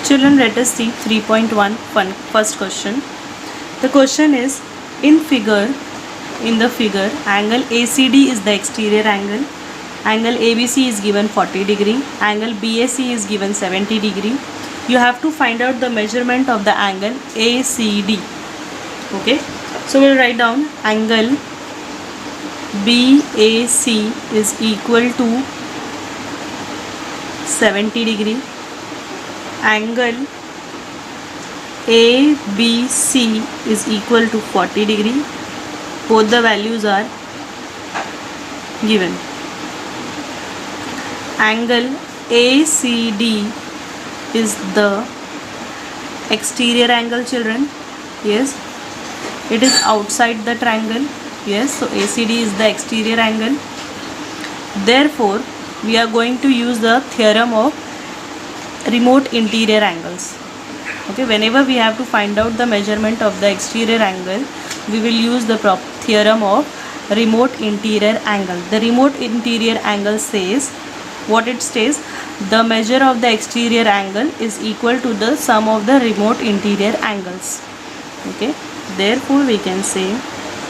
Children, let us see 3.1 first question. The question is, in the figure, angle ACD is the exterior angle. Angle ABC is given 40 degree. Angle BAC is given 70 degree. You have to find out the measurement of the angle ACD. Okay, so we'll write down angle BAC is equal to 70 degree. Angle ABC is equal to 40 degree. Both the values are given. Angle ACD is the exterior angle, children. Yes, it is outside the triangle. Yes, so ACD is the exterior angle. Therefore, we are going to use the theorem of remote interior angles. Okay, whenever we have to find out the measurement of the exterior angle, we will use the theorem of remote interior angle. The remote interior angle says, what it says, the measure of the exterior angle is equal to the sum of the remote interior angles. Okay, therefore we can say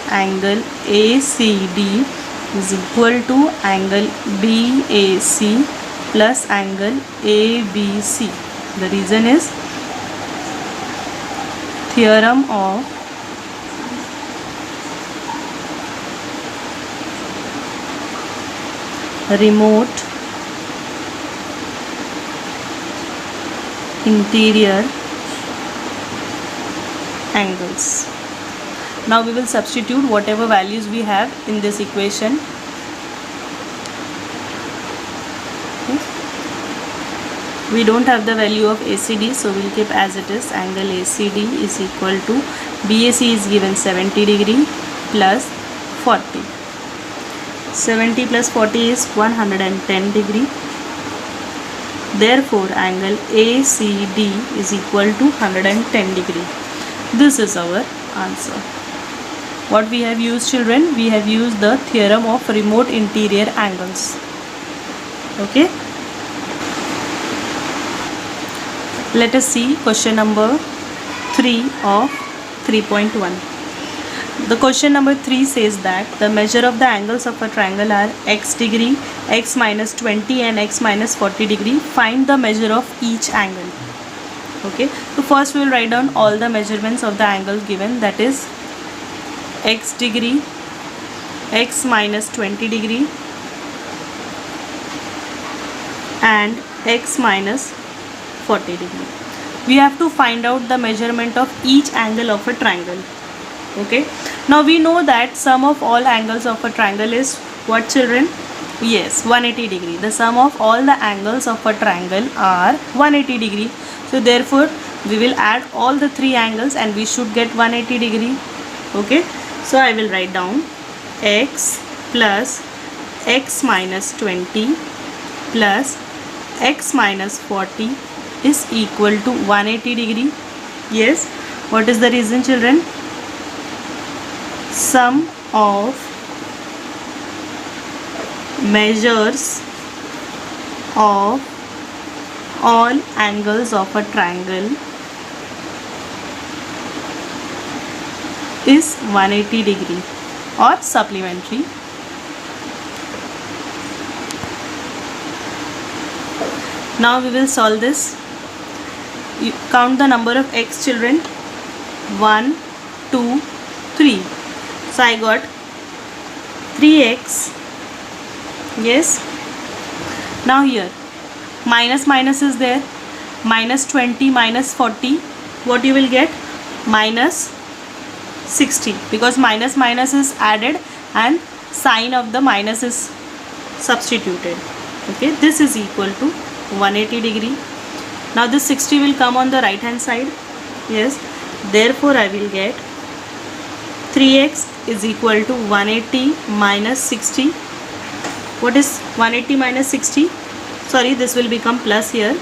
angle ACD is equal to angle BAC plus angle ABC. The reason is theorem of remote interior angles. Now we will substitute whatever values we have in this equation. We don't have the value of ACD, so we'll keep as it is. Angle ACD is equal to BAC is given 70 degree plus 40. 70 plus 40 is 110 degree. Therefore, angle ACD is equal to 110 degree. This is our answer. What we have used, children? We have used the theorem of remote interior angles. Okay. Let us see question number 3 of 3.1. The question number 3 says that the measure of the angles of a triangle are x degree, x minus 20 and x minus 40 degree. Find the measure of each angle. Okay, so first we will write down all the measurements of the angle given, that is x degree, x minus 20 degree and x minus 40 degree. We have to find out the measurement of each angle of a triangle. Okay, now we know that sum of all angles of a triangle is what, children? Yes, 180 degree. The sum of all the angles of a triangle are 180 degree. So therefore we will add all the three angles and we should get 180 degree. Okay, so I will write down x plus x minus 20 plus x minus 40 is equal to 180 degree. Yes, what is the reason, children? Sum of measures of all angles of a triangle is 180 degree or supplementary. Now we will solve this. You count the number of x, children. 1, 2, 3. So I got 3x. Yes. Now here minus minus is there. Minus 20 minus 40. What you will get? Minus 60, because minus minus is added and sign of the minus is substituted. Okay, this is equal to 180 degree. Now this 60 will come on the right hand side. Yes, therefore I will get 3x is equal to 180 minus 60. What is 180 minus 60? Sorry, this will become plus here,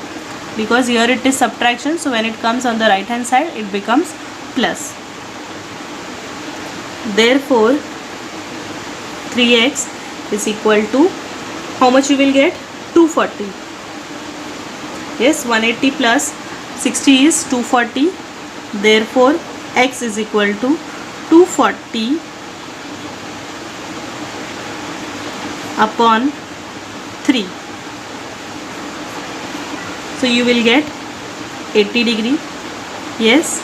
because here it is subtraction, so when it comes on the right hand side it becomes plus. Therefore 3x is equal to, how much you will get? 240. Yes, 180 plus 60 is 240. Therefore x is equal to 240 upon 3. So you will get 80 degree. Yes,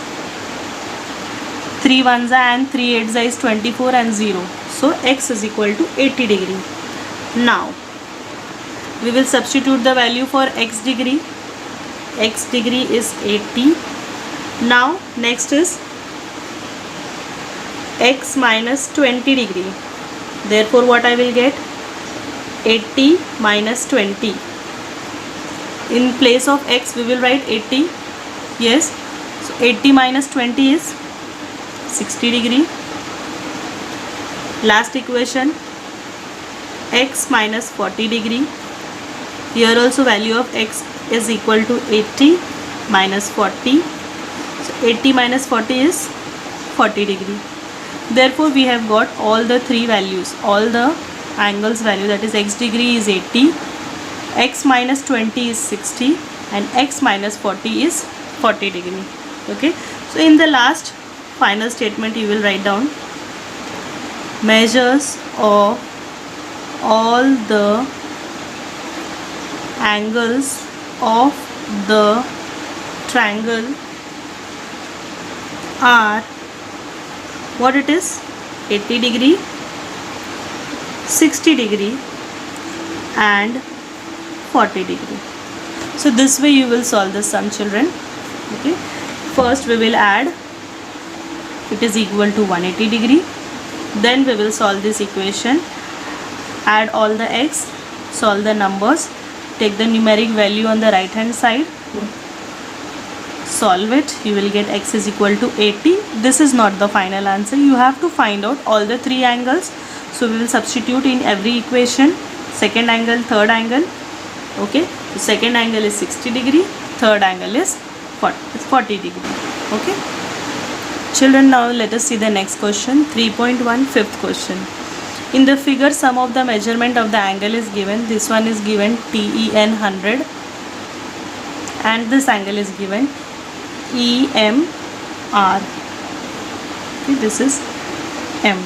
3 ones and 3 eights is 24 and 0. So x is equal to 80 degree. Now we will substitute the value for x degree. X degree is 80. Now next is x minus 20 degree. Therefore what I will get? 80 minus 20. In place of x we will write 80. Yes, so 80 minus 20 is 60 degree. Last equation, x minus 40 degree. Here also value of x is equal to 80 minus 40. So 80 minus 40 is 40 degree. Therefore we have got all the three values, all the angles value, that is x degree is 80, x minus 20 is 60 and x minus 40 is 40 degree. Okay, so in the last final statement you will write down measures of all the angles of the triangle are what it is, 80 degree, 60 degree and 40 degree. So this way you will solve this sum, children. Okay, first we will add it is equal to 180 degree, then we will solve this equation, add all the x, solve the numbers, take the numeric value on the right hand side, solve it, you will get x is equal to 80. This is not the final answer, you have to find out all the three angles. So we will substitute in every equation second angle, third angle. Okay, so second angle is 60 degree, third angle is 40 degree. Okay children, now let us see the next question. 3.1 fifth question. In the figure sum of the measurement of the angle is given. This one is given TEN 100 and this angle is given EMR. Okay, this is M.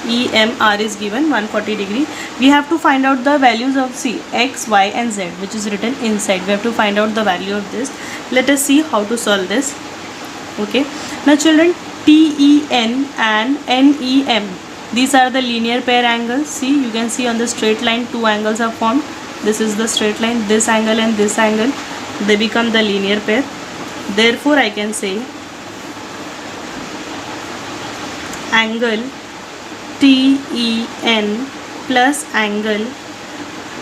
EMR is given 140 degree. We have to find out the values of C, X, Y and Z, which is written inside. We have to find out the value of this. Let us see how to solve this. Okay, now children, TEN and NEM, these are the linear pair angles. See, you can see on the straight line two angles are formed. This is the straight line, this angle and this angle, they become the linear pair. Therefore I can say angle TEN plus angle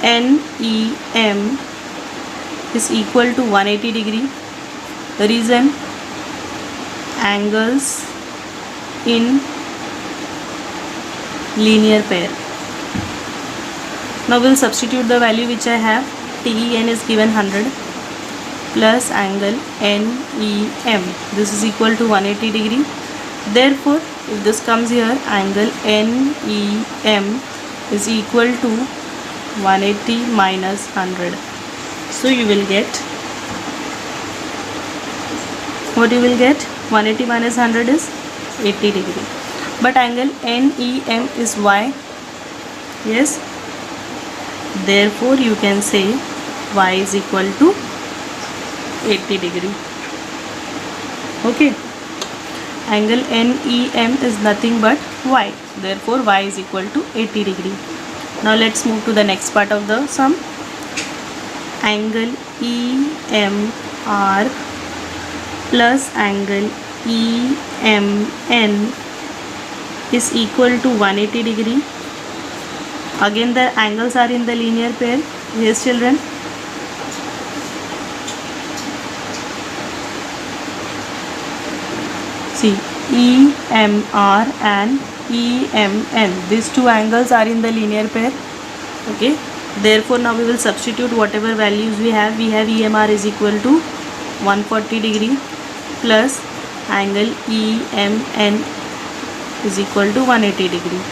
NEM is equal to 180 degree. The reason, angles in linear pair. Now we will substitute the value which I have. TEN is given 100 plus angle NEM, this is equal to 180 degree. Therefore if this comes here, angle NEM is equal to 180 minus 100. So you will get, what you will get, 180 minus 100 is 80 degree. But angle NEM is Y. Yes, therefore you can say Y is equal to 80 degree. Okay, angle NEM is nothing but Y, therefore Y is equal to 80 degree. Now let's move to the next part of the sum. Angle EMR plus angle EMN is equal to 180 degree. Again the angles are in the linear pair. Yes children, see, EMR and EMN, these two angles are in the linear pair. Okay, therefore now we will substitute whatever values we have. We have EMR is equal to 140 degree plus angle EMN is equal to 180 degree.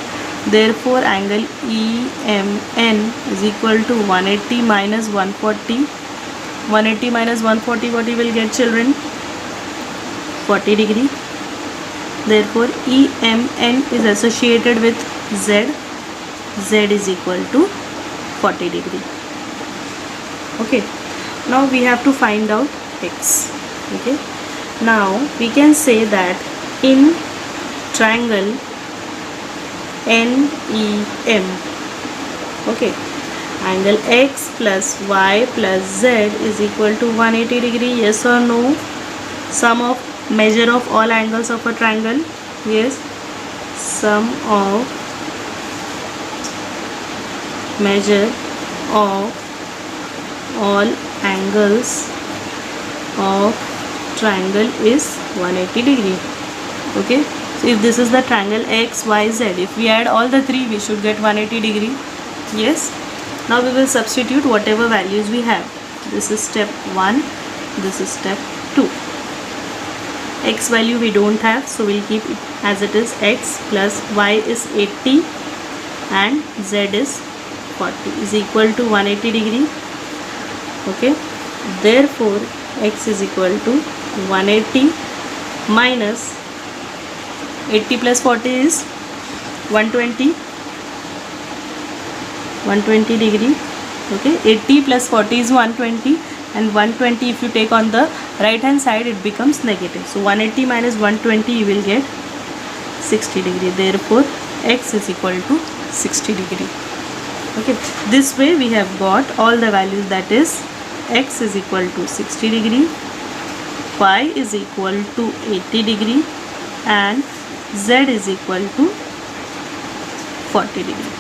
Therefore angle EMN is equal to 180 minus 140, 180 minus 140, what you will get, children? 40 degree. Therefore EMN is associated with Z. Z is equal to 40 degree. Okay, now we have to find out X. Okay, now we can say that in triangle NEM, okay, angle X plus Y plus Z is equal to 180 degree. Yes or no? Sum of measure of all angles of a triangle. Yes, sum of measure of all angles of triangle is 180 degree. Okay, so if this is the triangle X, Y, Z, if we add all the three, we should get 180 degree. Yes, now we will substitute whatever values we have. This is step 1, this is step 2. X value we don't have, so we'll keep it as it is. X plus Y is 80 and Z is 40 is equal to 180 degree. Okay, therefore X is equal to 180 minus 80 plus 40 is 120 degree. Okay, 80 plus 40 is 120, and 120 if you take on the right hand side, it becomes negative. So 180 minus 120, you will get 60 degree. Therefore X is equal to 60 degree. Okay, this way we have got all the values, that is X is equal to 60 degree, Y is equal to 80 degree, and Z is equal to 40 degree.